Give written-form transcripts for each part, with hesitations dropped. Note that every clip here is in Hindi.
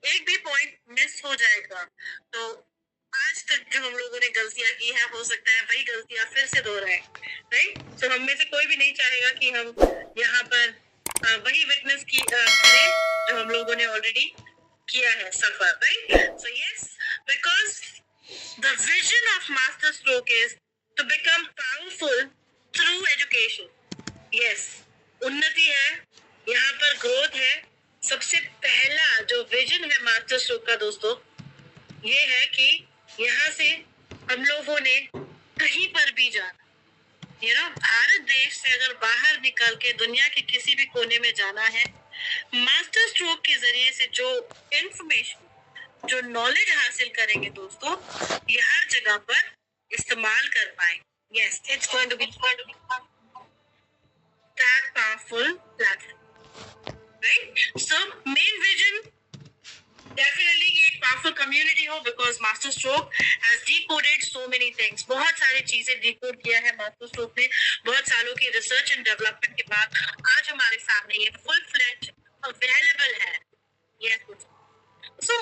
एक भी पॉइंट मिस हो जाएगा तो आज तक जो हम लोगों ने गलतियां की है हो सकता है वही गलतियां फिर से दोहराए, राइट? सो हम में से कोई भी नहीं चाहेगा कि हम यहाँ पर वही विटनेस की करें जो हम लोगों ने ऑलरेडी किया है सफर, right? So yes, because the vision of master stroke is to become powerful through education. Yes, उन्नति है, यहाँ पर ग्रोथ है। सबसे पहला जो विजन है मास्टर स्ट्रोक का दोस्तों, ये है कि यहाँ से हम लोगों ने कहीं पर भी जाना, भारत देश से अगर बाहर निकल के दुनिया के किसी भी कोने में जाना है, मास्टर स्ट्रोक के जरिए से जो इंफॉर्मेशन, जो नॉलेज हासिल करेंगे दोस्तों, ये हर जगह पर इस्तेमाल कर पाएंगे। Yes, it's going to be that powerful platform, right? So main vision definitely ये एक powerful community हो, because Master Stroke has decoded so many things. बहुत सारी चीजें decode किया है Master Stroke ने, बहुत सालों की research and development के बाद आज हमारे सामने ये full fledged available है। Yes, so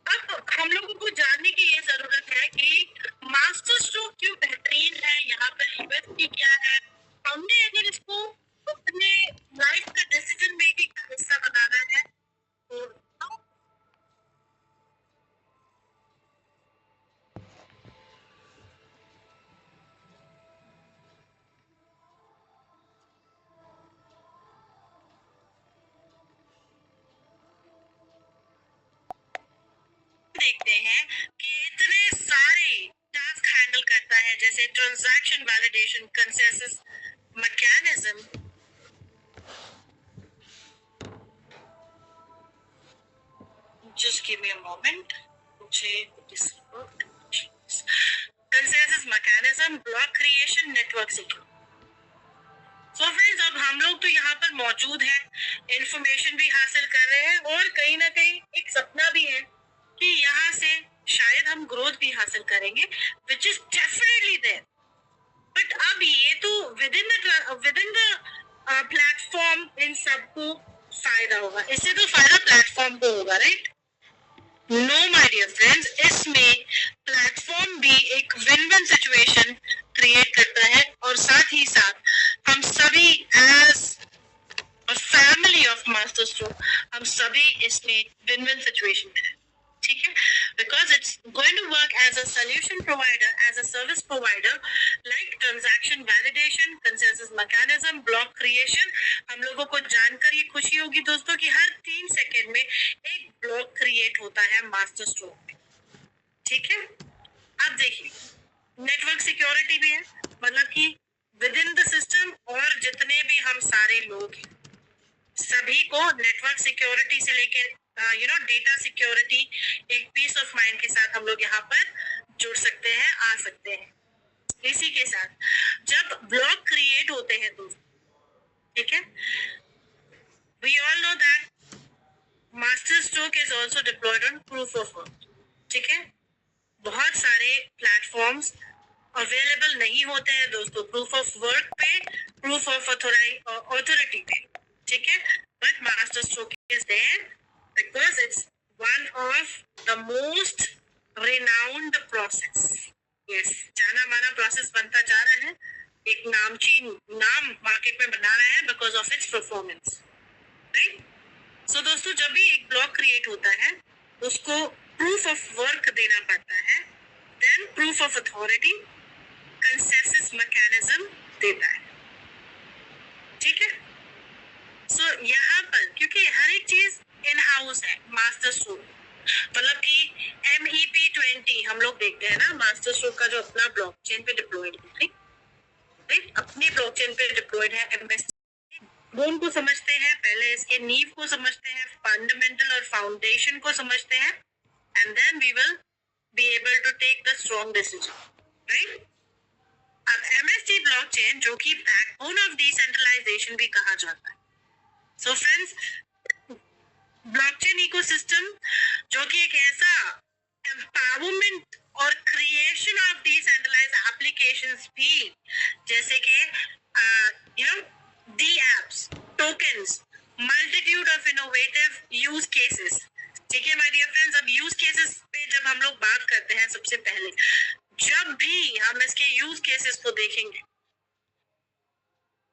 अब हम लोगों को जानने की ये जरूरत है कि मास्टर स्ट्रोक क्यों बेहतरीन है, यहाँ पर यूएसपी क्या है। हमने अगर इसको अपने लाइफ का डिसीजन मेकिंग का हिस्सा बनाना है तो देखते हैं कि इतने सारे टास्क हैंडल करता है, जैसे transaction validation, consensus mechanism. Just give me a moment. मुझे consensus mechanism, block creation, network security. So friends, अब हम लोग तो यहाँ पर मौजूद हैं, इंफॉर्मेशन भी हासिल कर रहे हैं और कहीं ना कहीं एक सपना भी है कि यहाँ से शायद हम ग्रोथ भी हासिल करेंगे, which is definitely there. But अब ये तो विद इन द प्लेटफॉर्म इन सबको फायदा होगा, इससे तो फायदा प्लेटफॉर्म को होगा, right? No my dear friends, इसमें प्लेटफॉर्म भी एक विन विन सिचुएशन क्रिएट करता है और साथ ही साथ हम सभी as a family of master stroke, हम सभी इसमें विन विन सिचुएशन में है, ठीक है? Because it's going to work as a solution provider, as a service provider, like transaction validation, consensus mechanism, block creation. हम लोगों को जानकर ये खुशी होगी दोस्तों कि हर 3 सेकेंड में एक ब्लॉक क्रिएट होता है मास्टर स्ट्रोक में, ठीक है? अब देखिए, नेटवर्क सिक्योरिटी भी है, मतलब कि विद इन द सिस्टम और जितने भी हम सारे लोग हैं, सभी को नेटवर्क सिक्योरिटी से लेके डेटा सिक्योरिटी, एक पीस ऑफ माइंड के साथ हम लोग यहाँ पर जुड़ सकते हैं, आ सकते हैं। इसी के साथ जब ब्लॉक क्रिएट होते हैं दोस्तों, ठीक है, we all know that master stroke is also deployed on proof of work, ठीक है? बहुत सारे प्लेटफॉर्म्स अवेलेबल नहीं होते हैं दोस्तों प्रूफ ऑफ वर्क पे, प्रूफ ऑफ ऑथोरिटी पे, ठीक है? But master stroke is there because it's one of the most renowned process. Yes, जाना माना प्रोसेस बनता जा रहा है, एक नामचीन नाम मार्केट में बना रहा है because of its performance, right? So दोस्तों, जब भी एक ब्लॉक क्रिएट होता है उसको प्रूफ ऑफ वर्क देना पड़ता है, then proof of authority, consensus mechanism देता है, ठीक है? सो यहाँ पर क्योंकि हर एक चीज इन हाउस है मास्टर स्ट्रोक, मतलब कि MEP20 हम लोग देखते हैं ना, मास्टर स्ट्रोक का जो अपना ब्लॉकचेन पे डिप्लॉयड है, राइट? अपनी ब्लॉकचेन पे डिप्लॉयड है MS, बोन को समझते हैं, पहले इसके नींव को समझते हैं, फंडामेंटल और फाउंडेशन को समझते हैं, and then we will be able to take the strong decision, right? अब MST ब्लॉकचेन, जो कि बैकबोन ऑफ डिसेंट्रलाइजेशन भी कहा जाता है। सो फ्रेंड्स, ब्लॉकचेन इकोसिस्टम जो कि एक ऐसा एम्पावरमेंट और क्रिएशन ऑफ डिसेंट्रलाइज्ड एप्लीकेशंस भी, जैसे कि D apps, tokens, multitude of innovative use cases, ठीक है माय डियर फ्रेंड्स, अब यूज केसेस पे जब हम लोग बात करते हैं, सबसे पहले जब भी हम इसके यूज केसेस को देखेंगे,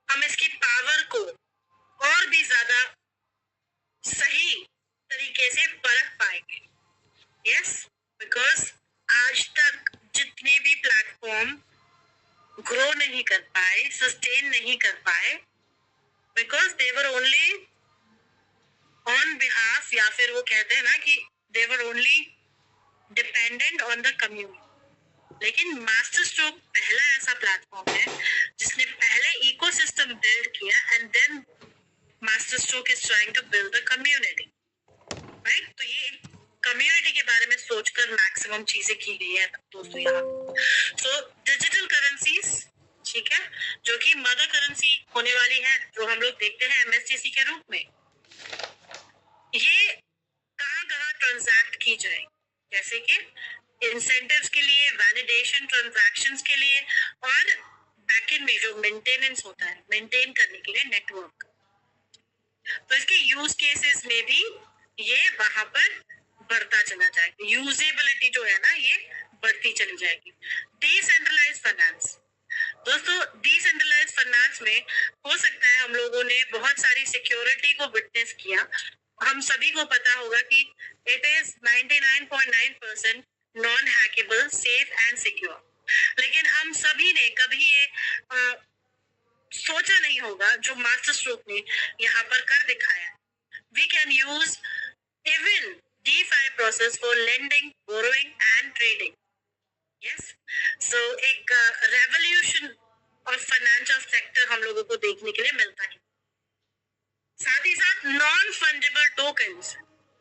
हम इसकी पावर को और भी ज्यादा सही तरीके से परख पाएंगे। यस, बिकॉज आज तक जितने भी प्लेटफॉर्म ग्रो नहीं कर पाए, सस्टेन नहीं कर पाए, because they were only on behalf, या फिर वो कहते हैं ना कि they were only dependent on the community. लेकिन मास्टर स्ट्रोक पहला ऐसा प्लेटफॉर्म है जिसने पहले इकोसिस्टम बिल्ड किया and then master stroke is trying to build the community, right. तो ये कम्युनिटी के बारे में सोचकर मैक्सिमम चीजें की गई है दोस्तों यहाँ। सो डिजिटल करेंसीज, ठीक है, जो कि मदर करेंसी होने वाली है, जो हम लोग देखते हैं एमएसटीसी के रूप में, ये कहाँ कहाँ ट्रांजैक्ट की जाए, जैसे कि इंसेंटिव्स के लिए, वैलिडेशन ट्रांजैक्शंस के लिए, और बैकएंड में जो मेंटेनेंस होता है, मेंटेन करने के लिए नेटवर्क। तो इसके यूज केसेस में भी ये वहां पर बढ़ता चला जाएगा, यूजेबिलिटी जो है ना ये बढ़ती चली जाएगी। डिसेंट्रलाइज फाइनेंस, दोस्तों डिसेंट्रलाइज फाइनेंस में हो सकता है हम लोगों ने बहुत सारी सिक्योरिटी को विटनेस किया। हम सभी को पता होगा कि it is 99.9% non hackable, safe and secure, लेकिन हम सभी ने कभी ये सोचा नहीं होगा जो मास्टर स्ट्रोक ने यहाँ पर कर दिखाया। We can use even DeFi process for lending, borrowing and trading. Yes, so एक revolution और फाइनेंशियल सेक्टर हम लोगों को देखने के लिए मिलता है। साथ ही साथ नॉन फंडेबल टोकन्स,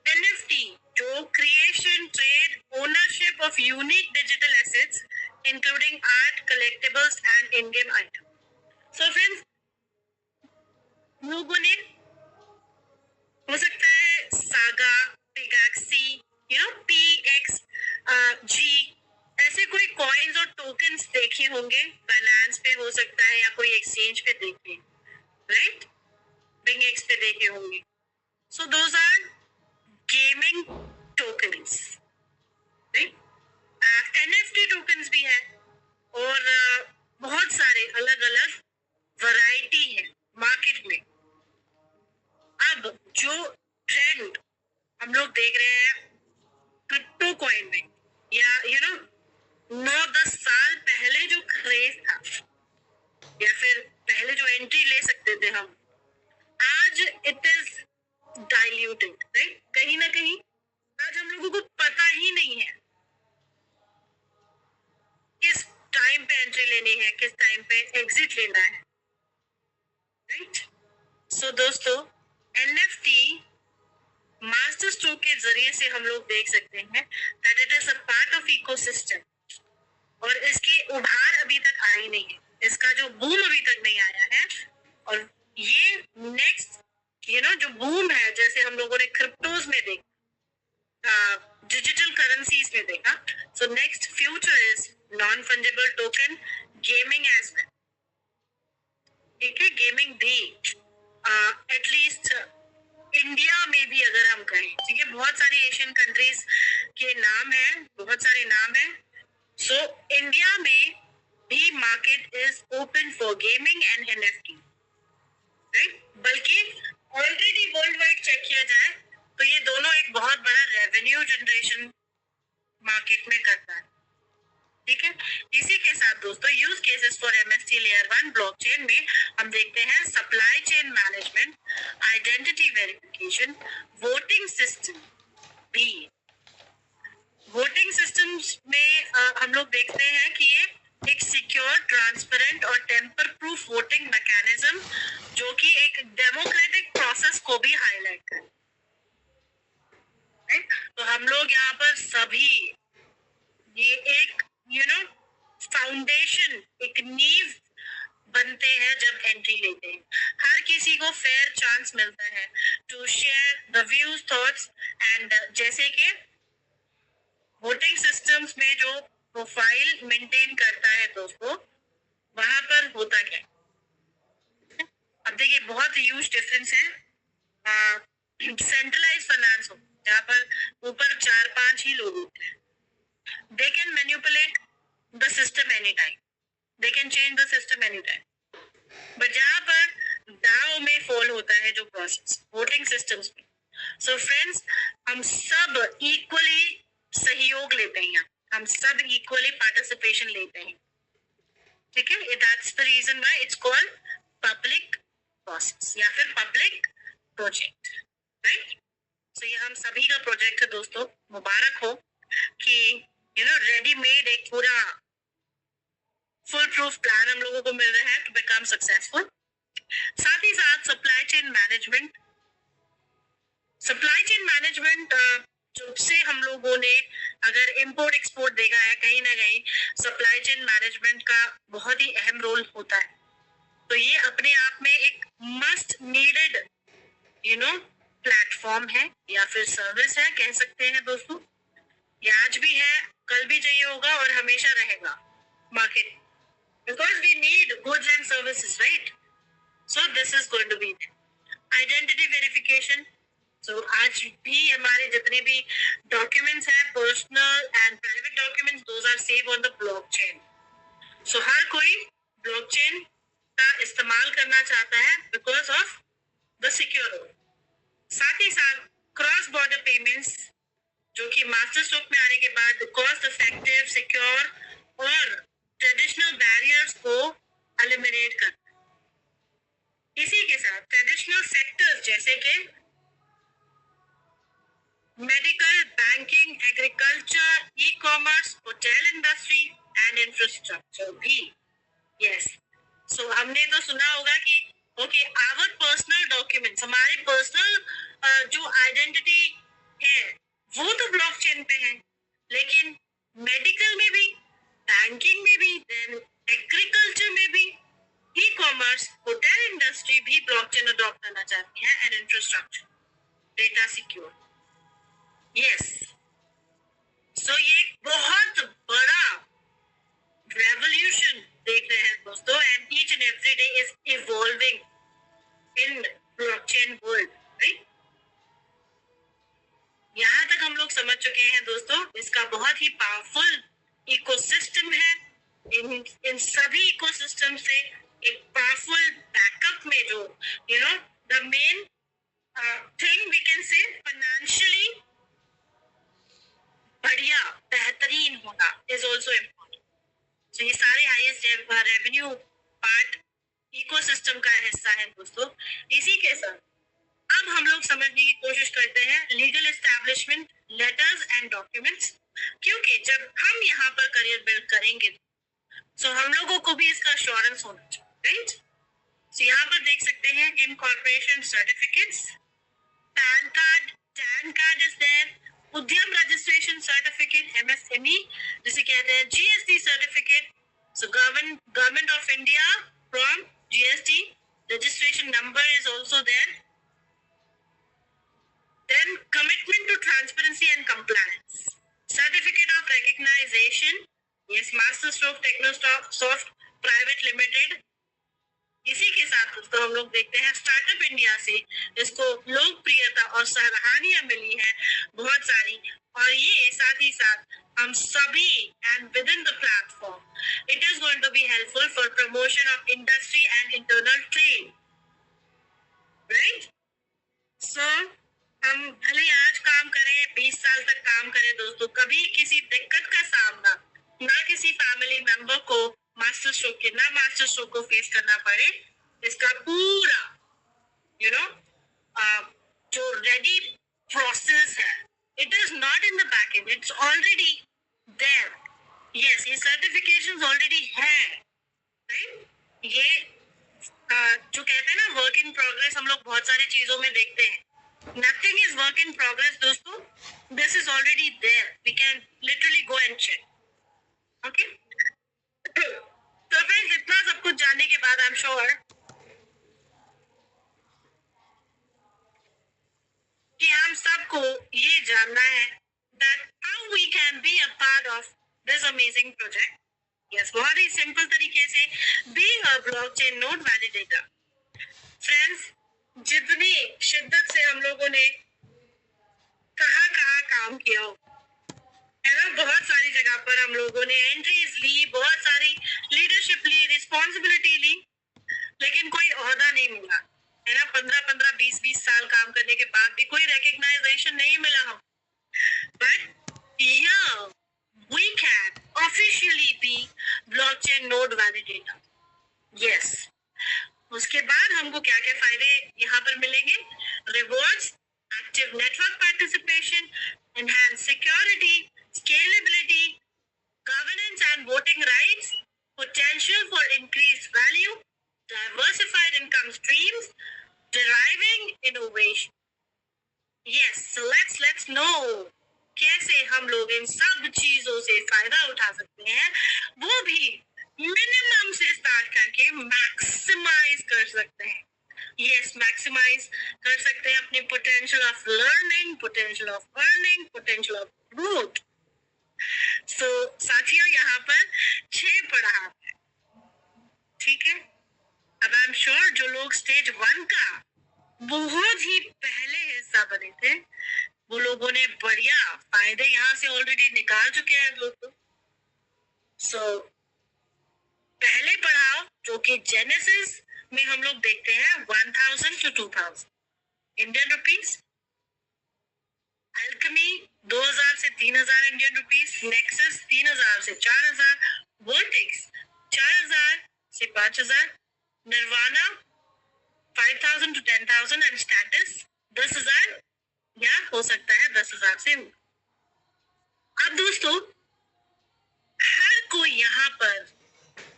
एनएफटी, जो creation, trade, ownership of unique digital assets including art, collectibles and in game item. So friends, लोगों ने हो सकता है सागा, पिगैक्सी, PXG ऐसे कोई कॉइन्स और टोकन्स देखे होंगे, बाइनेंस पे हो सकता है या कोई एक्सचेंज पे देखे, राइट, बिंगेक्स पे देखे होंगे। So those are gaming tokens, right. NFT tokens भी है, और बहुत सारे अलग अलग वैरायटी है मार्केट में। अब जो ट्रेंड हम लोग देख रहे हैं क्रिप्टो कॉइन में, या 9-10 साल पहले जो क्रेज था, या फिर पहले जो एंट्री ले सकते थे हम, आज इट इज डाइल्यूटेड, राइट। कहीं ना कहीं आज हम लोगों को पता ही नहीं है किस टाइम पे एंट्री लेनी है, किस टाइम पे एग्जिट लेना है, राइट। सो दोस्तों, एनएफटी मास्टर स्ट्रोक के जरिए से हम लोग देख सकते हैं that it is a part of ecosystem, और इसकी उभार अभी तक आई नहीं है, इसका जो बूम अभी तक नहीं आया है। और ये नेक्स्ट जो बूम है, जैसे हम लोगों ने क्रिप्टोज में देखा, डिजिटल करेंसीज में देखा, so next future is non fungible token, gaming as well, ठीक है। गेमिंग भी एटलीस्ट इंडिया में भी अगर हम कहें, ठीक है, बहुत सारी एशियन कंट्रीज के नाम है, बहुत सारे नाम है। सो इंडिया में भी market is open for gaming and NFT, right. बल्कि ऑलरेडी वर्ल्ड वाइड चेक किया जाए तो ये दोनों एक बहुत बड़ा रेवेन्यू जनरेशन मार्केट में करता है, ठीक है। इसी के साथ दोस्तों, use cases for MST layer 1 blockchain में हम देखते हैं supply chain management, identity verification, voting system भी। वोटिंग सिस्टम्स में हम लोग देखते हैं कि ये एक सिक्योर, ट्रांसपेरेंट और टेम्पर प्रूफ वोटिंग मैकेनिज्म, जो कि एक डेमोक्रेटिक प्रोसेस को भी हाईलाइट करे, राइट। तो हम लोग यहाँ पर सभी ये एक फाउंडेशन, एक नींव बनते हैं जब एंट्री लेते हैं। हर किसी को फेयर चांस मिलता है to share the views, thoughts and, जैसे कि वोटिंग सिस्टम्स में जो प्रोफाइल मेंटेन करता है दोस्तों, वहां पर होता क्या है। अब देखिए, बहुत ह्यूज डिफरेंस है सेंट्रलाइज फाइनेंस हो, जहाँ पर पांच ही लोग होते हैं. They can manipulate the system anytime. They can change the system anytime. But जहाँ पर DAO में फॉल होता है जो प्रोसेस वोटिंग सिस्टम्स में, सो फ्रेंड्स हम सब इक्वली सहयोग लेते हैं, हम सब इक्वली पार्टिसिपेशन लेते हैं. ठीक है, that's the reason why it's called public process या फिर पब्लिक प्रोजेक्ट, राइट. सो ये हम सभी का प्रोजेक्ट है दोस्तों. मुबारक हो कि रेडीमेड एक पूरा फुल प्रूफ प्लान हम लोगों को मिल रहा है टू बिकम सक्सेसफुल. साथ ही साथ सप्लाई चेन मैनेजमेंट जब से हम लोगों ने अगर इंपोर्ट एक्सपोर्ट देखा है, कहीं ना कहीं सप्लाई चेन मैनेजमेंट का बहुत ही अहम रोल होता है. तो ये अपने आप में एक मस्ट नीडेड प्लेटफॉर्म है या फिर सर्विस है, कह सकते हैं दोस्तों. ये आज भी है, कल भी चाहिए होगा और हमेशा रहेगा market, because we need goods and services, right? So this is going to be identity verification. So आज भी हमारे जितने भी documents हैं, personal and private documents, those are saved on the blockchain. So हर कोई blockchain का इस्तेमाल करना चाहता है because of the secure. साथ ही साथ क्रॉस बॉर्डर पेमेंट्स जो कि मास्टर स्ट्रोक में आने के बाद कॉस्ट इफेक्टिव, सिक्योर और ट्रेडिशनल बैरियर्स को एलिमिनेट करना. इसी के साथ ट्रेडिशनल सेक्टर्स जैसे कि medical, banking, agriculture, E commerce, hotel industry and infrastructure भी. यस, सो हमने तो सुना होगा कि ओके आवर पर्सनल डॉक्यूमेंट्स, हमारे पर्सनल जो आइडेंटिटी है वो तो ब्लॉकचेन पे है, लेकिन मेडिकल में भी, बैंकिंग में भी, देन एग्रीकल्चर में भी, ई कॉमर्स, होटल इंडस्ट्री भी ब्लॉकचेन अडॉप्ट करना चाहती है and infrastructure data secure. Yes, so ये बहुत बड़ा रेवोल्यूशन देख रहे हैं दोस्तों, and each and every day is evolving in blockchain world, right. यहाँ तक हम लोग समझ चुके हैं दोस्तों, इसका बहुत ही पावरफुल इकोसिस्टम है. इन सभी इकोसिस्टम से एक पावरफुल बैकअप में जो the main thing we can say financially बढ़िया बेहतरीन होना इज ऑल्सो इम्पोर्टेंट. तो ये सारे हाईएस्ट रेवेन्यू पार्ट इकोसिस्टम का हिस्सा है दोस्तों. इसी के साथ अब हम लोग समझने की कोशिश करते हैं legal establishment letters and documents, क्योंकि जब हम यहाँ पर करियर बिल्ड करेंगे तो हम लोगों को भी इसका अश्योरेंस होना चाहिए, राइट. तो यहाँ पर देख सकते हैं incorporation certificates, PAN card, TAN card is there, Udyam registration certificate MSME जिसे कहते हैं, GST certificate, so government of India from GST registration number is also there. Then commitment to transparency and compliance, certificate of recognition, yes, master stroke technosoft private limited. इसी के साथ दोस्तों हम लोग देखते हैं स्टार्टअप इंडिया से इसको लोकप्रियता और सराहनीय मिली है बहुत सारी, और ये साथ ही साथ हम सभी and with in the platform it is going to be helpful for promotion of industry and internal trade, right. So हम भले आज काम करें, 20 साल तक काम करें दोस्तों, कभी किसी दिक्कत का सामना ना किसी फैमिली मेंबर को मास्टर स्ट्रोक को फेस करना पड़े. इसका पूरा जो रेडी प्रोसेस है, it is not in the back end, it's already there. Yes, ये सर्टिफिकेशंस ऑलरेडी है, राइट. ये जो कहते हैं ना वर्क इन प्रोग्रेस, हम लोग बहुत सारी चीजों में देखते हैं. Nothing is work in progress दोस्तों, this is already there, we can literally go and check. Okay? तो फ्रेंड्स इतना सब कुछ जानने के बाद आई एम श्योर कि हम सबको ये जानना है that how we can be a part of this amazing project. Yes, बहुत ही सिंपल तरीके से being a blockchain node validator. Friends जितनी शिद्दत से हम लोगों ने कहाँ काम किया हो, बहुत सारी जगह पर हम लोगों ने एंट्रीज ली, बहुत सारी लीडरशिप ली, रिस्पॉन्सिबिलिटी ली, लेकिन कोई ओहदा नहीं मिला, है ना। 15-15, 20-20 साल काम करने के बाद भी कोई रिकग्नाइजेशन नहीं मिला हम। But here we can officially be blockchain node validator. Yes. उसके बाद हमको क्या क्या फायदे यहाँ पर मिलेंगे? Rewards, active network participation, enhanced security, scalability, governance and voting rights, potential for increased value, diversified income streams, deriving innovation. Yes, so let's know कैसे हम लोग इन सब चीजों से फायदा उठा सकते हैं, वो भी मिनिमम से स्टार्ट करके मैक्सिमाइज कर सकते हैं। यस, मैक्सिमाइज कर सकते हैं अपने potential of learning, potential of earning, potential of growth. So साथियों, यहाँ पर 6 पड़ाव है, ठीक है। अब आई एम श्योर जो लोग स्टेज 1 का बहुत ही पहले हिस्सा बने थे, वो लोगों ने बढ़िया फायदे यहाँ से ऑलरेडी निकाल चुके हैं दोस्तों। सो पहले पड़ाव जो कि जेनेसिस में हम लोग देखते हैं 1000 to 2000 इंडियन रुपीस, अल्केमी 2000 से 3000 इंडियन रुपीस, नेक्सस 3000 से 4000, वर्टेक्स 4000 से 5000, निर्वाणा 5000 to 10,000 एंड स्टेटस 10,000 या हो सकता है 10,000 से। अब दोस्तों, हर कोई यहाँ पर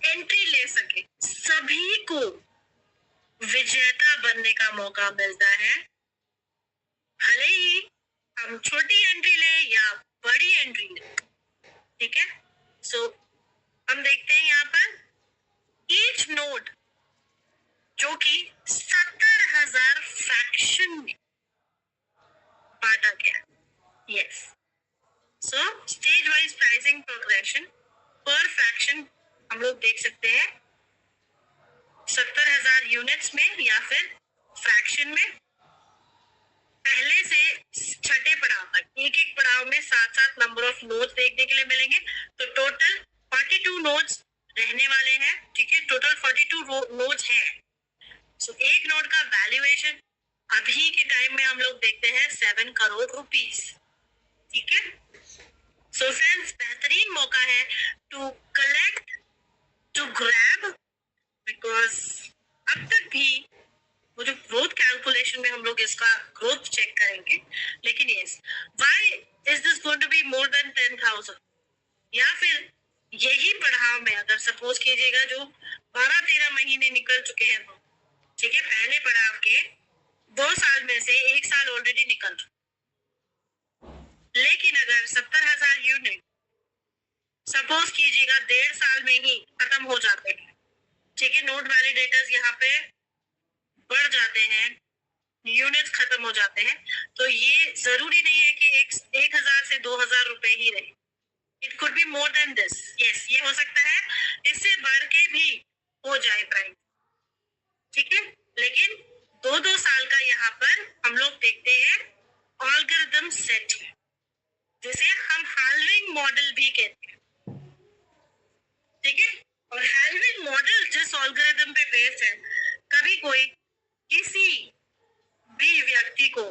एंट्री ले सके, सभी को विजेता बनने का मौका मिलता है, भले ही हम छोटी एंट्री ले या बड़ी एंट्री ले, ठीक है। सो हम देखते हैं यहाँ पर ईच नोड जो कि 70,000 फ्रैक्शन में बांटा गया। यस, सो स्टेज वाइज प्राइसिंग प्रोग्रेशन पर फ्रैक्शन हम लोग देख सकते हैं 70,000 यूनिट्स में या फिर फ्रैक्शन में। पहले से छठे पड़ाव तक एक एक पड़ाव में 7-7 नंबर ऑफ नोड्स देखने के लिए मिलेंगे, तो टोटल 42 नोड्स रहने वाले हैं, ठीक है। टोटल 42 नोड्स हैं। सो एक नोड का वैल्यूएशन अभी के टाइम में हम लोग देखते हैं 7 करोड़ रुपीस, ठीक है। सो फ्रेंड्स, बेहतरीन मौका है to collect, to grab, because अब तक भी वो जो ग्रोथ कैलकुलेशन में हम लोग इसका ग्रोथ चेक करेंगे, लेकिन yes, why is this going to be more than 10,000, या फिर यही पड़ाव में अगर सपोज कीजिएगा जो 12-13 महीने निकल चुके हैं, ठीक है, पहले पड़ाव के 2 साल में से 1 साल ऑलरेडी निकल चुका, लेकिन अगर 70,000 यूनिट सपोज कीजिएगा 1.5 साल में ही खत्म हो जाते हैं, ठीक है, नोड वैलिडेटर्स यहाँ पे बढ़ जाते हैं, यूनिट्स खत्म हो जाते हैं, तो ये जरूरी नहीं है कि 1,000 से 2,000 रुपए ही रहे। It could be more then this. Yes, ये हो सकता है इससे बढ़ के भी हो जाए प्राइस, ठीक है। लेकिन 2-2 साल का यहाँ पर हम लोग देखते हैं ऑल्गोरिथम सेट, जिसे हम हाल्विंग मॉडल भी कहते हैं, ठीक है। और हाल्विंग मॉडल जिस ऑल्गोरिथम पे बेस्ड है, कभी कोई किसी भी व्यक्ति को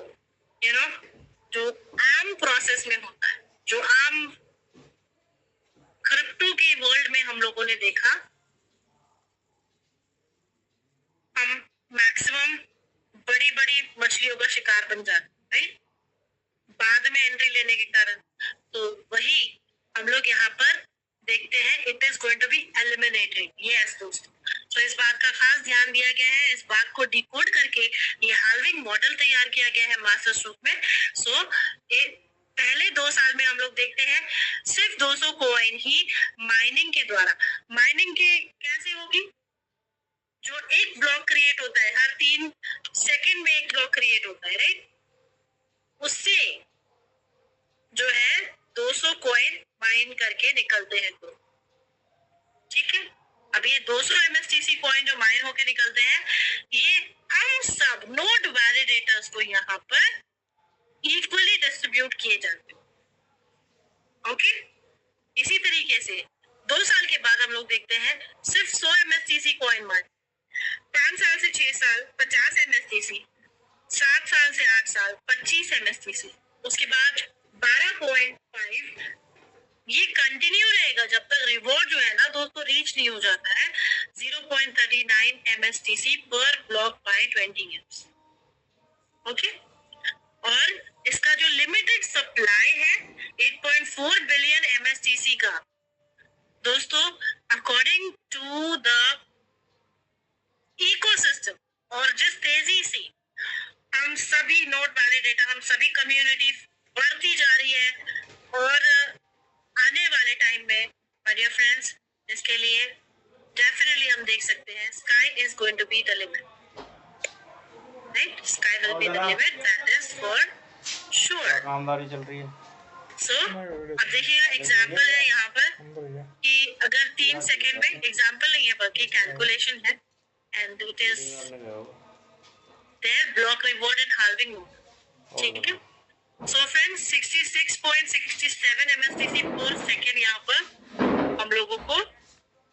जो आम प्रोसेस में होता है, जो आम क्रिप्टो के वर्ल्ड में हम लोगों ने देखा, हम मैक्सिमम बड़ी बड़ी मछलियों का शिकार बन जाते हैं बाद में एंट्री लेने के कारण। तो वही हम लोग यहाँ पर देखते हैं, it is going to be eliminated. Yes दोस्तों, तो इस बात का खास ध्यान दिया गया है, इस बात को डिकोड करके ये हाल्विंग मॉडल तैयार किया गया है मास्टर स्ट्रोक में। सो पहले 2 साल में हम लोग देखते हैं सिर्फ 200 कॉइन ही माइनिंग के द्वारा, माइनिंग के कैसे होगी, जो एक ब्लॉक क्रिएट होता है, हर 3 सेकंड में एक ब्लॉक क्रिएट होता है, राइट, उससे जो है 200 कॉइन माइन करके निकलते हैं, तो ठीक है। अब ये 200 MSTC कॉइन जो माइन होके निकलते हैं, ये हम सब नोड वैलिडेटर्स को यहाँ पर इक्वली डिस्ट्रीब्यूट किए जाते हैं, ओके। इसी तरीके से 2 साल के बाद हम लोग देखते हैं सिर्फ 100 MSTC कॉइन मार्ट, 5 साल से 6 साल 50 MSTC, 7 साल से 8 साल 25 MSTC, उसके बाद 12.5। ये कंटिन्यू रहेगा जब तक रिवॉर्ड जो है ना दोस्तों रीच नहीं हो जाता है 0.39 MSTC पर ब्लॉक बाय 20 years। ओके, और इसका जो लिमिटेड सप्लाई है 8.4 बिलियन MSTC का दोस्तों, अकॉर्डिंग टू द इकोसिस्टम, और जिस तेजी से हम सभी नोट वैलिडेटर, हम सभी कम्युनिटी बढ़ती जा रही है, और आने वाले टाइम में माय डियर फ्रेंड्स इसके लिए डेफिनेटली हम देख सकते हैं sky is going to be the limit, right? Sky will be the limit, that is for sure. कामदारी चल रही है। सो अब देखिएगा एग्जांपल है यहाँ पर कि अगर 3 सेकेंड में, एग्जांपल नहीं है बल्कि कैलकुलेशन है, and it is there block reward in halving mode, ठीक है? सो फ्रेंड्स 66.67 MSTC पर सेकेंड यहाँ पर हम लोगों को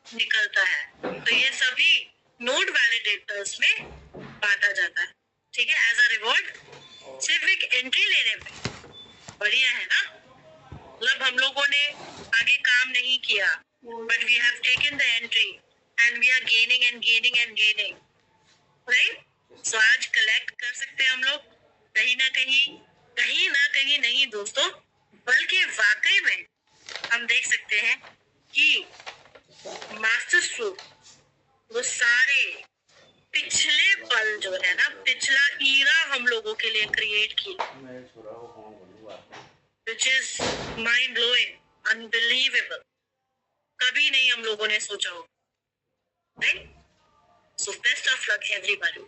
निकलता है, तो ये सभी नोड वैलिडेटर्स में बांटा जाता है, ठीक है, एज अ रिवॉर्ड। सिर्फ एक एंट्री लेने पे बढ़िया है ना, मतलब हम लोगों ने आगे काम नहीं किया, but we have taken the entry and we are gaining and gaining and gaining, right? So आज कलेक्ट कर सकते हैं हम लोग कहीं ना कहीं नहीं दोस्तों, बल्कि वाकई में हम देख सकते हैं कि मास्टर स्ट्रोक वो सारे पिछले पल जो है ना, पिछला ईरा हम लोगों के लिए क्रिएट की, which is mind blowing, unbelievable, कभी नहीं हम लोगों ने सोचा हो, right? So best of luck everybody।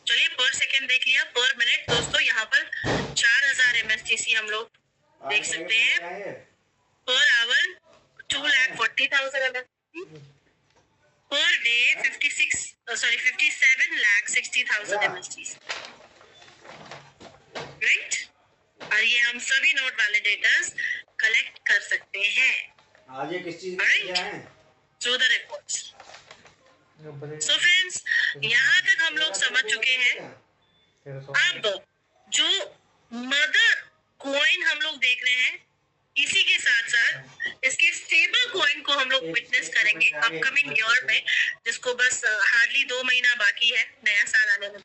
चलिए पर सेकेंड देख लिया, पर मिनट दोस्तों यहाँ पर 4000 MSTC हम लोग देख सकते हैं, per hour 2,40,000 MSTC, per day 57,60,000 MSTC, right? और ये हम सभी नोट वैलिडेटर्स कलेक्ट कर सकते हैं आज ये किस चीज through the reports. So friends यहाँ तक हम लोग समझ चुके हैं। अब जो मदर कॉइन हम लोग देख रहे हैं, इसी के साथ साथ इसके स्टेबल कॉइन को हम लोग विटनेस करेंगे अपकमिंग ईयर में, जिसको बस हार्डली 2 महीना बाकी है नया साल आने में,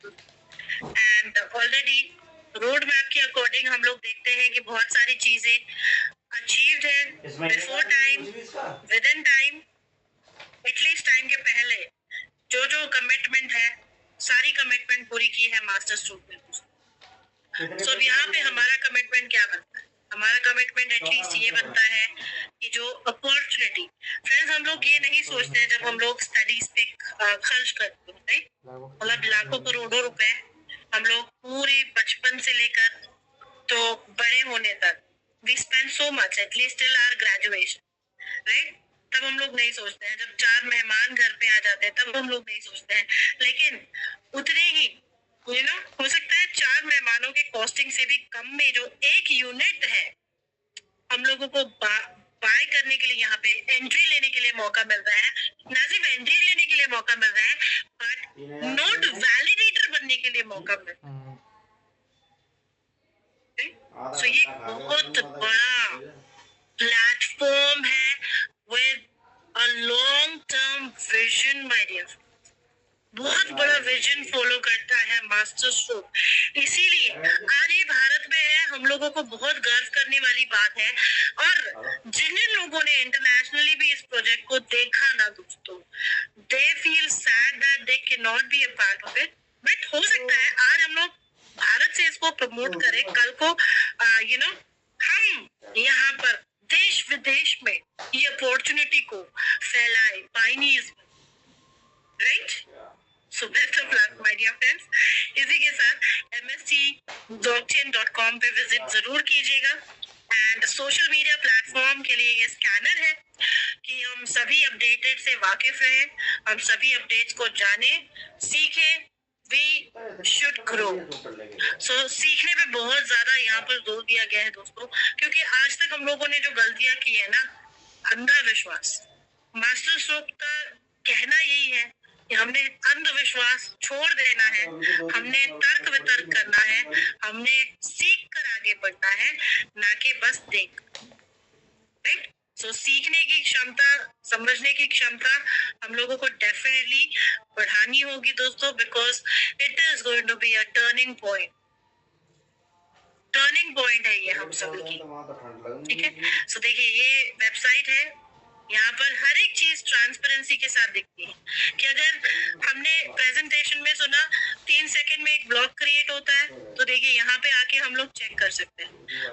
एंड ऑलरेडी रोड मैप के अकॉर्डिंग हम लोग देखते हैं कि बहुत सारी चीजें अचीव्ड है before time, with in time, at least time के पहले जो कमिटमेंट है सारी कमिटमेंट पूरी की है मास्टर स्ट्रोक में। सो यहाँ पे हमारा कमिटमेंट क्या बनता है? हमारा कमिटमेंट एटलीस्ट ये बनता है कि जो अपॉर्चुनिटी, फ्रेंड्स हम लोग ये नहीं सोचते हैं जब हम लोग स्टडीज पे खर्च करते हैं, राइट? मतलब लाखों करोड़ों रुपए हम लोग पूरे बचपन से लेकर तो बड़े होने तक we spend so much at least till our graduation, right? तब हम लोग नहीं सोचते हैं, जब 4 मेहमान घर पे आ जाते हैं तब हम लोग नहीं सोचते हैं, लेकिन उतने ही हो सकता है 4 मेहमानों के कॉस्टिंग से भी कम में जो एक यूनिट है हम लोगों को बाय करने के लिए, यहाँ पे एंट्री लेने के लिए मौका मिल रहा है, ना सिर्फ एंट्री लेने के लिए मौका मिल रहा है बट नोट वैलिडेटर बनने के लिए मौका मिल रहा है। सो ये बहुत बड़ा प्लेटफॉर्म है with a long term vision my dear, बहुत बड़ा विजन फॉलो करता है मास्टर स्ट्रोक, इसीलिए आज ये भारत में है, हम लोगों को बहुत गर्व करने वाली बात है। और जिन लोगों ने इंटरनेशनली भी इस प्रोजेक्ट को देखा ना दोस्तों, they feel sad that they can not be a part of it, but हो सकता है आज हम लोग भारत से इसको प्रमोट करें, कल को हम यहाँ पर देश विदेश में ये अपॉर्चुनिटी को फैलाए, pioneers, right? So best of luck my dear friends। इसी के साथ mstblockchain.com पे विजिट जरूर कीजिएगा, एंड सोशल मीडिया प्लेटफॉर्म के लिए ये स्कैनर है कि हम सभी अपडेटेड से वाकिफ रहें, हम सभी अपडेट्स को जाने, सीखें, we should grow। So सीखने पे बहुत ज्यादा यहाँ पर जोर दिया गया है दोस्तों, क्योंकि आज तक हम लोगों ने जो गलतियां की है ना, अंधा विश्वास। मास्टर स्ट्रोक का कहना यही है कि हमने अंधविश्वास छोड़ देना है, हमने तर्क वितर्क करना है, हमने सीख कर आगे बढ़ना है, ना कि बस देख। राइट? सो सीखने की क्षमता, समझने की क्षमता हम लोगों को डेफिनेटली बढ़ानी होगी दोस्तों, because it is going to be a turning point. Turning point है ये हम सभी की। ठीक है, सो देखिए ये वेबसाइट है, यहाँ पर हर एक चीज ट्रांसपेरेंसी के साथ दिखती है कि अगर हमने प्रेजेंटेशन में सुना 3 सेकंड में एक ब्लॉग क्रिएट होता है, तो देखिए यहाँ पे आके हम लोग चेक कर सकते हैं,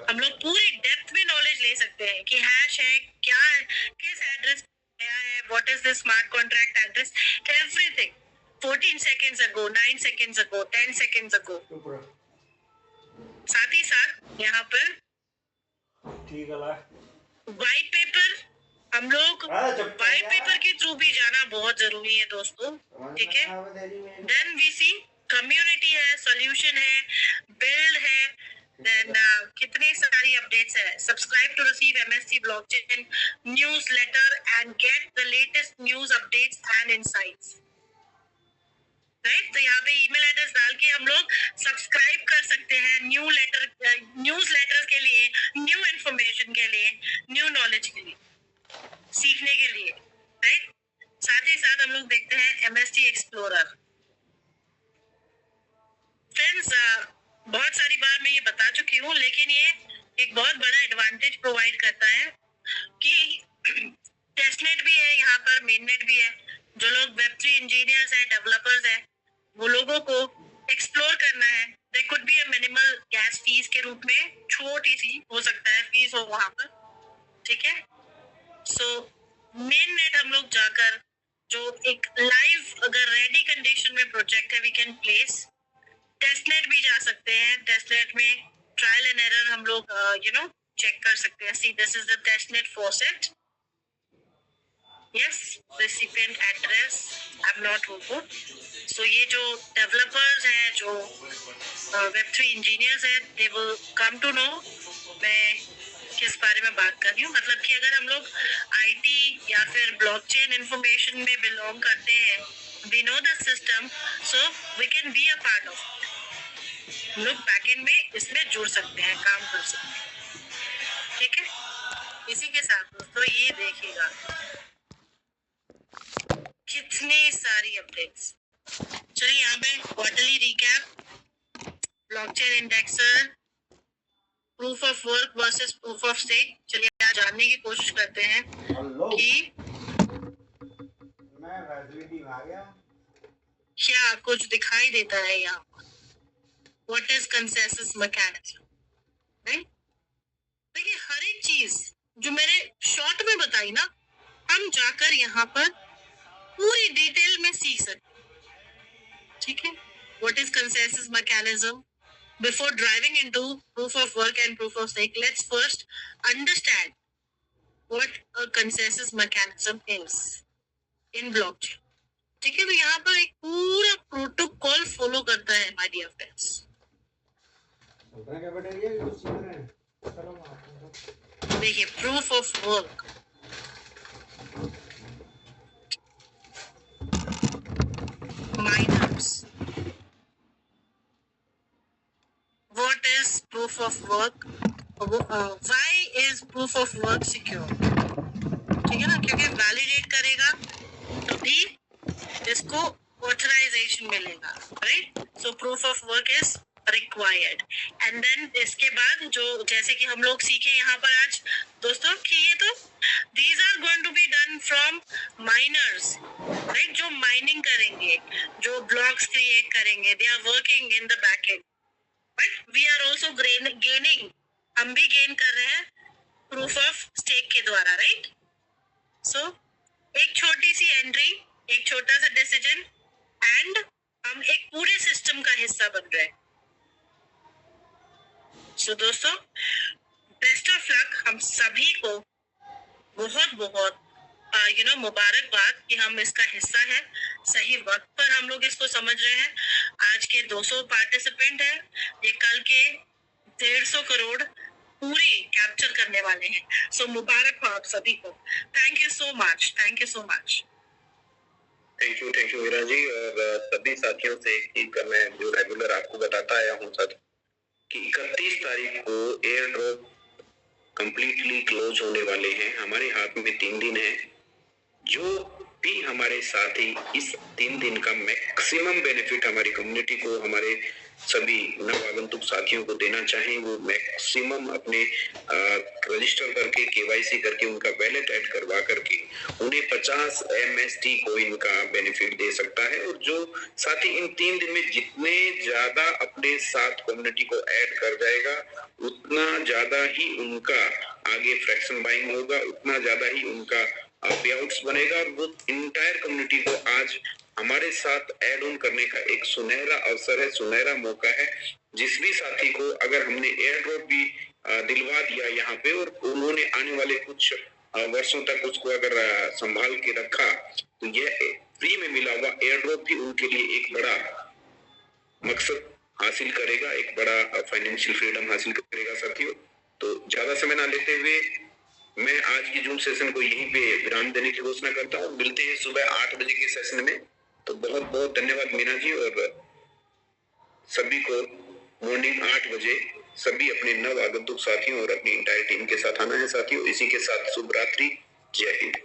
हम लोग पूरी डेप्थ में नॉलेज ले सकते हैं कि हैश है क्या है, किस एड्रेस क्या है, what is the smart contract address, everything 14 seconds ago, 9 seconds ago, 10 seconds ago। साथ ही साथ यहाँ पर व्हाइट पेपर, हम लोग व्हाइट पेपर के थ्रू भी जाना बहुत जरूरी है दोस्तों। ठीक है, देन वी सी कम्युनिटी है, सॉल्यूशन है, बिल्ड है, देन कितनी सारी अपडेट्स है। Subscribe to receive MSC blockchain newsletter and get the latest news updates and insights. Right, तो यहाँ पे ईमेल एड्रेस डाल के हम लोग सब्सक्राइब कर सकते हैं न्यूज लेटर्स के लिए, न्यू इंफॉर्मेशन के लिए, न्यू नॉलेज के लिए, सीखने के लिए। राइट, साथ ही साथ हम लोग देखते हैं एमएसटी एक्सप्लोरर। फ्रेंड्स, बहुत सारी बार मैं ये बता चुकी हूँ, लेकिन ये एक बहुत बड़ा एडवांटेज प्रोवाइड करता है कि टेस्टनेट भी है यहाँ पर, मेननेट भी है। जो लोग वेब3 इंजीनियर्स हैं, डेवलपर्स हैं, वो लोगों को एक्सप्लोर करना है। There could be a minimal gas fees के रूप में, छोटी सी हो सकता है फीस हो वहां पर। ठीक है, सो मेन नेट हम लोग जाकर जो एक लाइव अगर रेडी कंडीशन में प्रोजेक्ट है वी कैन प्लेस। टेस्टनेट भी जा सकते हैं, टेस्टनेट में ट्रायल एंड एरर हम लोग चेक कर सकते हैं। See this is the testnet faucet. Yes, recipient address I am not robot. So ये जो डेवलपर्स हैं, जो वेब3 इंजीनियर्स हैं, they will come to know मैं किस बारे में बात कर रही हूँ। मतलब कि अगर हम लोग आईटी या फिर ब्लॉकचेन इंफॉर्मेशन में बिलोंग करते हैं, we know the system, so we can be a part of, हम लोग बैकएंड में इसमें जुड़ सकते हैं, काम कर सकते हैं। ठीक है, इसी के साथ दोस्तों ये देखिएगा कितनी सारी अपडेट्स। चलिए यहाँ पे quarterly recap, blockchain indexer, proof of work versus proof of stake. चलिए आज जानने की कोशिश करते हैं कि मैं फैसिलिटी में आ गया, क्या कुछ दिखाई देता है यहाँ पर। What is consensus mechanism. Right, देखिए हर एक चीज जो मैंने शॉर्ट में बताई ना, हम जाकर यहाँ पर पूरी डिटेल में सीख सकते हैं। ठीक है, what is consensus mechanism. Before driving into proof of work and proof of stake, let's first understand what a consensus mechanism is in blockchain. ठीक है, तो यहाँ पर एक पूरा प्रोटोकॉल फॉलो करता है माय डियर फ्रेंड्स। देखिए proof of work, miners, what is proof of work, why is proof of work secure। ठीक है ना, क्योंकि वैलिडेट करेगा तभी इसको ऑथराइजेशन मिलेगा। Right, so proof of work is required. And then इसके बाद जो जैसे कि हम लोग सीखे यहाँ पर आज दोस्तों कि ये तो these are going to be done from miners. Right, जो माइनिंग करेंगे, जो ब्लॉक्स क्रिएट करेंगे, they are working in the backend. But we are also gaining, हम भी गेन कर रहे हैं प्रूफ ऑफ स्टेक के द्वारा। राइट, सो एक छोटी सी एंट्री, एक छोटा सा डिसीजन एंड हम एक पूरे सिस्टम का हिस्सा बन रहे हैं। सो दोस्तों बेस्ट ऑफ लक हम सभी को, बहुत बहुत मुबारकबाद कि हम इसका हिस्सा है। सही वक्त पर हम लोग इसको समझ रहे हैं। आज के 200 पार्टिसिपेंट हैं, ये कल के 150 करोड़ पूरी कैप्चर करने वाले हैं। सो मुबारक हो आप सभी को। Thank you so much, thank you so much. Thank you Meera ji. और सभी साथियों से मैं जो रेगुलर आपको बताता आया हूँ सर कि 31 तारीख को एयर ड्रॉप कंप्लीटली क्लोज होने वाले हैं। हमारे हाथ में 3 दिन है। जो भी हमारे साथी इस 3 दिन का मैक्सिमम बेनिफिट हमारी कम्युनिटी को, हमारे सभी नव आगंतुक साथियों को देना चाहें, वो मैक्सिमम अपने रजिस्टर करके केवाईसी करके उनका वैलेट ऐड करवा करके उन्हें 50 MST कॉइन का बेनिफिट दे सकता है। और जो साथी इन 3 दिन में जितने ज्यादा अपने साथ कम्युनिटी को ऐड कर जाएगा उतना ज्यादा ही उनका आगे फ्रैक्शन बाइंग होगा, उतना ज्यादा ही उनका पेआउट्स बनेगा। और वो इंटायर कम्युनिटी को आज हमारे साथ ऐड ऑन करने का एक सुनहरा अवसर है, सुनहरा मौका है। जिस भी साथी को अगर हमने एयर ड्रॉप भी दिलवा दिया यहाँ पे और उन्होंने आने वाले कुछ वर्षों तक उसको अगर संभाल के रखा तो यह फ्री में मिला हुआ एयर ड्रॉप भी उनके लिए एक बड़ा मकसद हासिल करेगा, एक बड़ा फाइनेंशियल फ्रीडम हासिल करेगा साथियों। तो ज्यादा समय ना लेते हुए मैं आज की जूम सेशन को यहीं पे विराम देने की घोषणा करता हूँ। मिलते हैं सुबह 8 बजे के सेशन में। तो बहुत बहुत धन्यवाद मीना जी। और सभी को मॉर्निंग 8 बजे सभी अपने नव आगंतुक साथियों और अपनी इंटायर टीम के साथ आना है साथियों। इसी के साथ शुभ रात्रि, जय हिंद।